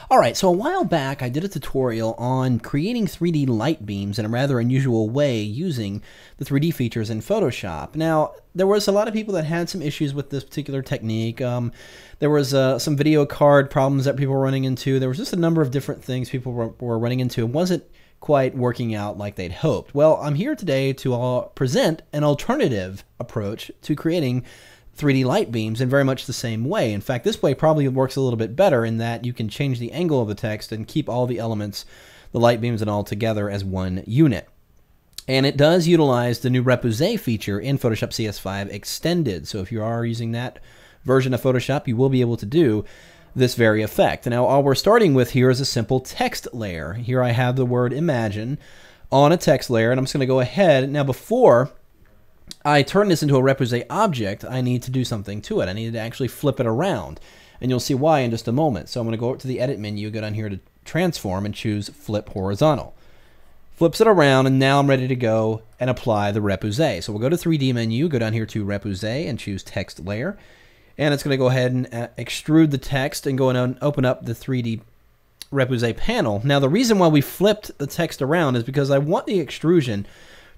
All right, so a while back I did a tutorial on creating 3D light beams in a rather unusual way using the 3D features in Photoshop. Now, there was a lot of people that had some issues with this particular technique. There was some video card problems that people were running into. There was just a number of different things people were running into. It wasn't quite working out like they'd hoped. Well, I'm here today to present an alternative approach to creating 3D light beams in very much the same way. In fact, this way probably works a little bit better in that you can change the angle of the text and keep all the elements, the light beams and all together as one unit. And it does utilize the new Repoussé feature in Photoshop CS5 Extended. So if you are using that version of Photoshop, you will be able to do this very effect. Now, all we're starting with here is a simple text layer. Here I have the word imagine on a text layer, and I'm just going to go ahead. Now, before I turn this into a Repoussé object, I need to do something to it. I need to actually flip it around, and you'll see why in just a moment. So I'm going to go up to the Edit menu, go down here to Transform, and choose Flip Horizontal. Flips it around, and now I'm ready to go and apply the Repoussé. So we'll go to 3D menu, go down here to Repoussé, and choose Text Layer. And it's going to go ahead and extrude the text and go and open up the 3D Repoussé panel. Now, the reason why we flipped the text around is because I want the extrusion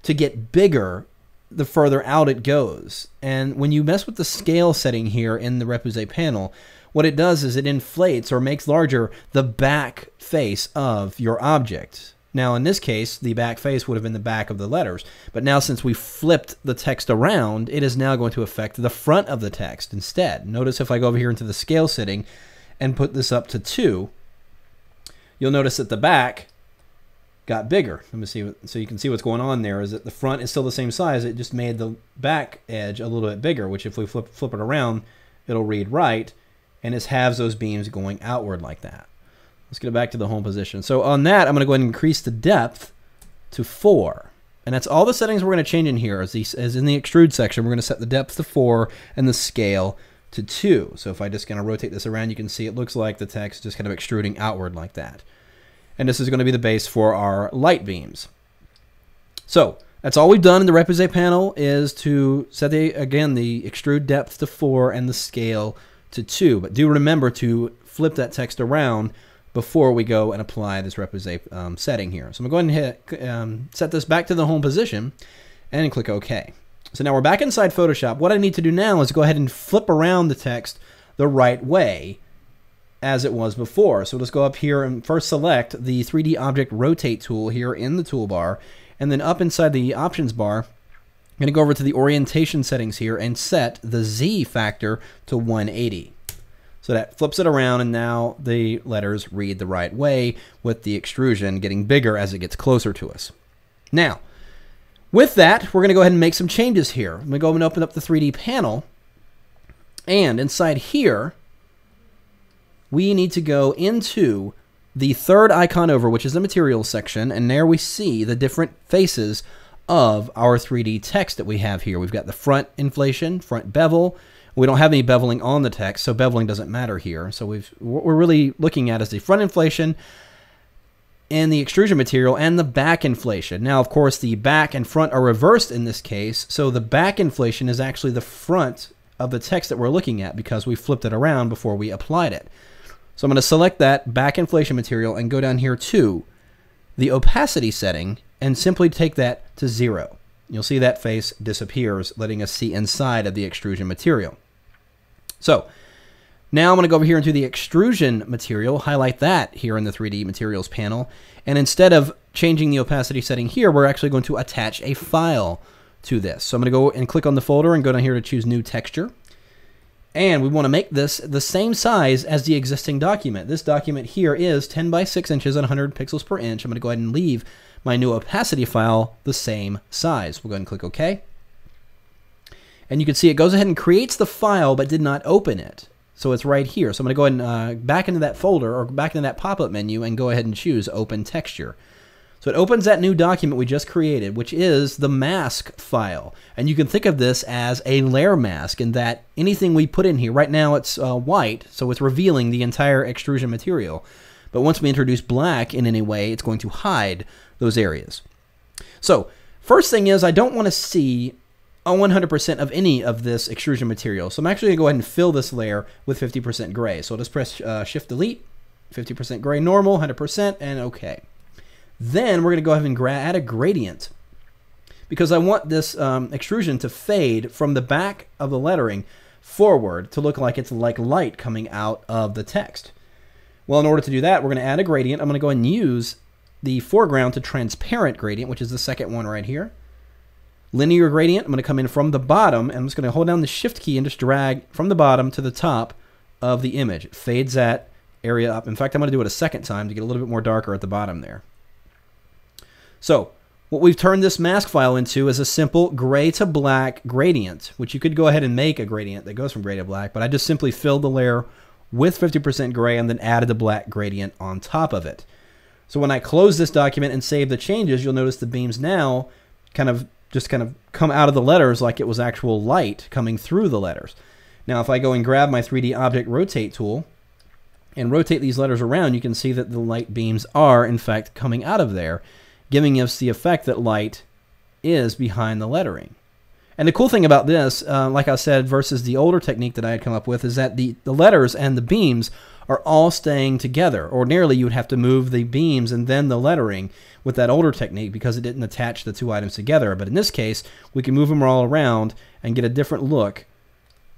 to get bigger the further out it goes. And when you mess with the scale setting here in the Repoussé panel, what it does is it inflates or makes larger the back face of your object. Now, in this case, the back face would have been the back of the letters. But now, since we flipped the text around, it is now going to affect the front of the text instead. Notice if I go over here into the scale setting and put this up to 2, you'll notice that the back got bigger. Let me see, so you can see what's going on there is that the front is still the same size. It just made the back edge a little bit bigger, which if we flip it around, it'll read right, and it has those beams going outward like that. Let's get it back to the home position. So on that, I'm going to go ahead and increase the depth to 4. And that's all the settings we're going to change in here. As in the extrude section, we're going to set the depth to 4 and the scale to 2. So if I just kind of rotate this around, you can see it looks like the text just kind of extruding outward like that. And this is going to be the base for our light beams. So that's all we've done in the Repoussé panel is to set, again, the extrude depth to 4 and the scale to 2. But do remember to flip that text around before we go and apply this Repoussé setting here. So I'm going to go ahead and hit, set this back to the home position and click OK. So now we're back inside Photoshop. What I need to do now is go ahead and flip around the text the right way as it was before. So let's go up here and first select the 3D Object Rotate tool here in the toolbar, and then up inside the options bar, I'm going to go over to the orientation settings here and set the Z factor to 180. So that flips it around, and now the letters read the right way with the extrusion getting bigger as it gets closer to us. Now, with that, we're going to go ahead and make some changes here. I'm going to go and open up the 3D panel, and inside here, we need to go into the third icon over, which is the materials section, and there we see the different faces of our 3D text that we have here. We've got the front inflation, front bevel. We don't have any beveling on the text, so beveling doesn't matter here. So what we're really looking at is the front inflation and the extrusion material and the back inflation. Now, of course, the back and front are reversed in this case, so the back inflation is actually the front of the text that we're looking at because we flipped it around before we applied it. So I'm going to select that back inflation material and go down here to the opacity setting and simply take that to 0. You'll see that face disappears, letting us see inside of the extrusion material. So now I'm going to go over here into the extrusion material, highlight that here in the 3D materials panel, and instead of changing the opacity setting here, we're actually going to attach a file to this. So I'm going to go and click on the folder and go down here to choose New Texture. And we want to make this the same size as the existing document. This document here is 10 by 6 inches and 100 pixels per inch. I'm going to go ahead and leave my new opacity file the same size. We'll go ahead and click OK. And you can see it goes ahead and creates the file but did not open it. So it's right here. So I'm going to go ahead and back into that folder or back into that pop-up menu and go ahead and choose Open Texture. So it opens that new document we just created, which is the mask file. And you can think of this as a layer mask in that anything we put in here, right now it's white, so it's revealing the entire extrusion material. But once we introduce black in any way, it's going to hide those areas. So first thing is I don't want to see 100% of any of this extrusion material. So I'm actually going to go ahead and fill this layer with 50% gray. So I'll just press Shift Delete. 50% gray normal, 100%, and okay. Then we're going to go ahead and add a gradient because I want this extrusion to fade from the back of the lettering forward to look like it's like light coming out of the text. Well, in order to do that, we're going to add a gradient. I'm going to go ahead and use the foreground to transparent gradient, which is the second one right here. Linear gradient, I'm going to come in from the bottom, and I'm just going to hold down the shift key and just drag from the bottom to the top of the image. It fades that area up. In fact, I'm going to do it a second time to get a little bit more darker at the bottom there. So what we've turned this mask file into is a simple gray to black gradient, which you could go ahead and make a gradient that goes from gray to black, but I just simply filled the layer with 50% gray and then added the black gradient on top of it. So when I close this document and save the changes, you'll notice the beams now kind of come out of the letters like it was actual light coming through the letters. Now if I go and grab my 3D Object Rotate tool and rotate these letters around, you can see that the light beams are in fact coming out of there, giving us the effect that light is behind the lettering. And the cool thing about this, like I said, versus the older technique that I had come up with, is that the letters and the beams are all staying together. Ordinarily, you would have to move the beams and then the lettering with that older technique because it didn't attach the two items together. But in this case, we can move them all around and get a different look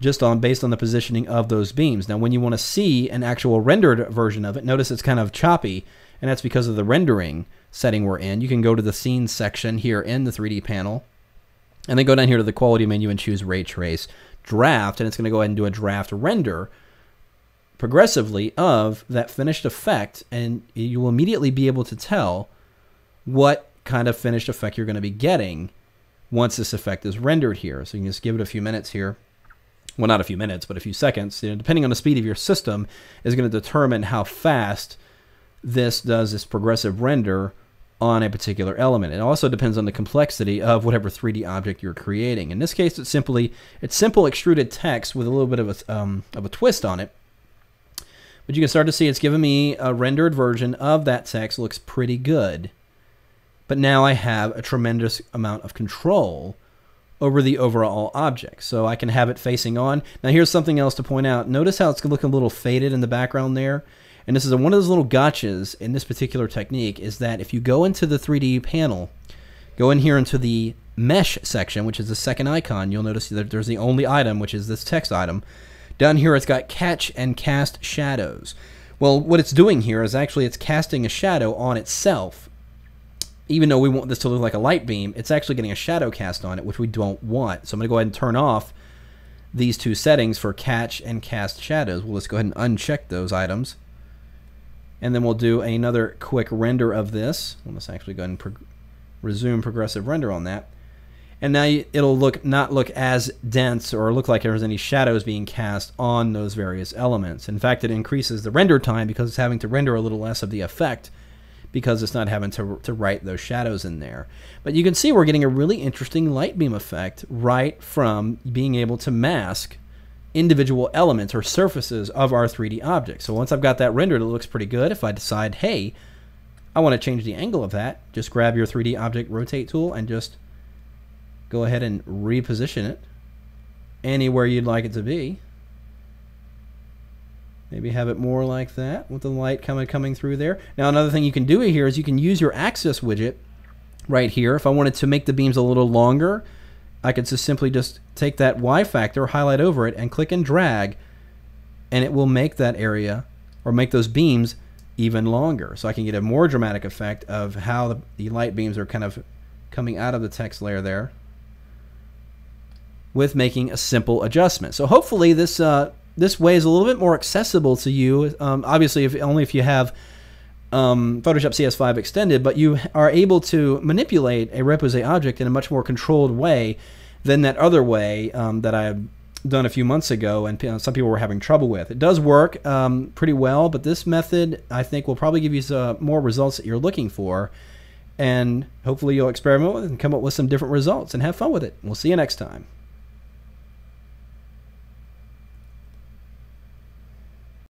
just based on the positioning of those beams. Now, when you want to see an actual rendered version of it, notice it's kind of choppy, and that's because of the rendering setting we're in. You can go to the Scenes section here in the 3D panel, and then go down here to the Quality menu and choose Ray Trace Draft, and it's going to go ahead and do a draft render progressively of that finished effect, and you will immediately be able to tell what kind of finished effect you're going to be getting once this effect is rendered here. So you can just give it a few minutes here. Well, not a few minutes, but a few seconds. Depending on the speed of your system is going to determine how fast this does this progressive render on a particular element. It also depends on the complexity of whatever 3D object you're creating. In this case, it's simple extruded text with a little bit of a twist on it. But you can start to see it's giving me a rendered version of that text. Looks pretty good. But now I have a tremendous amount of control over the overall object. So I can have it facing on. Now here's something else to point out. Notice how it's looking a little faded in the background there. And this is one of those little gotchas in this particular technique, is that if you go into the 3D panel, go in here into the Mesh section, which is the second icon, you'll notice that there's the only item, which is this text item. Down here it's got Catch and Cast Shadows. Well, what it's doing here is actually it's casting a shadow on itself. Even though we want this to look like a light beam, it's actually getting a shadow cast on it, which we don't want. So I'm going to go ahead and turn off these two settings for Catch and Cast Shadows. Well, let's go ahead and uncheck those items. And then we'll do another quick render of this. Let's actually go ahead and resume progressive render on that. And now it'll not look as dense or look like there's any shadows being cast on those various elements. In fact, it increases the render time because it's having to render a little less of the effect because it's not having to write those shadows in there. But you can see we're getting a really interesting light beam effect right from being able to mask individual elements or surfaces of our 3D object. So once I've got that rendered, it looks pretty good. If I decide, hey, I want to change the angle of that, just grab your 3D Object Rotate tool and just go ahead and reposition it anywhere you'd like it to be. Maybe have it more like that with the light coming through there. Now another thing you can do here is you can use your axis widget right here. If I wanted to make the beams a little longer, I could just simply take that Y factor, highlight over it, and click and drag, and it will make that area, or make those beams, even longer. So I can get a more dramatic effect of how the light beams are kind of coming out of the text layer there with making a simple adjustment. So hopefully this way is a little bit more accessible to you. Obviously, only if you have Photoshop CS5 extended, but you are able to manipulate a repose object in a much more controlled way than that other way that I had done a few months ago and some people were having trouble with. It does work pretty well, but this method I think will probably give you more results that you're looking for, and hopefully you'll experiment with it and come up with some different results and have fun with it. We'll see you next time.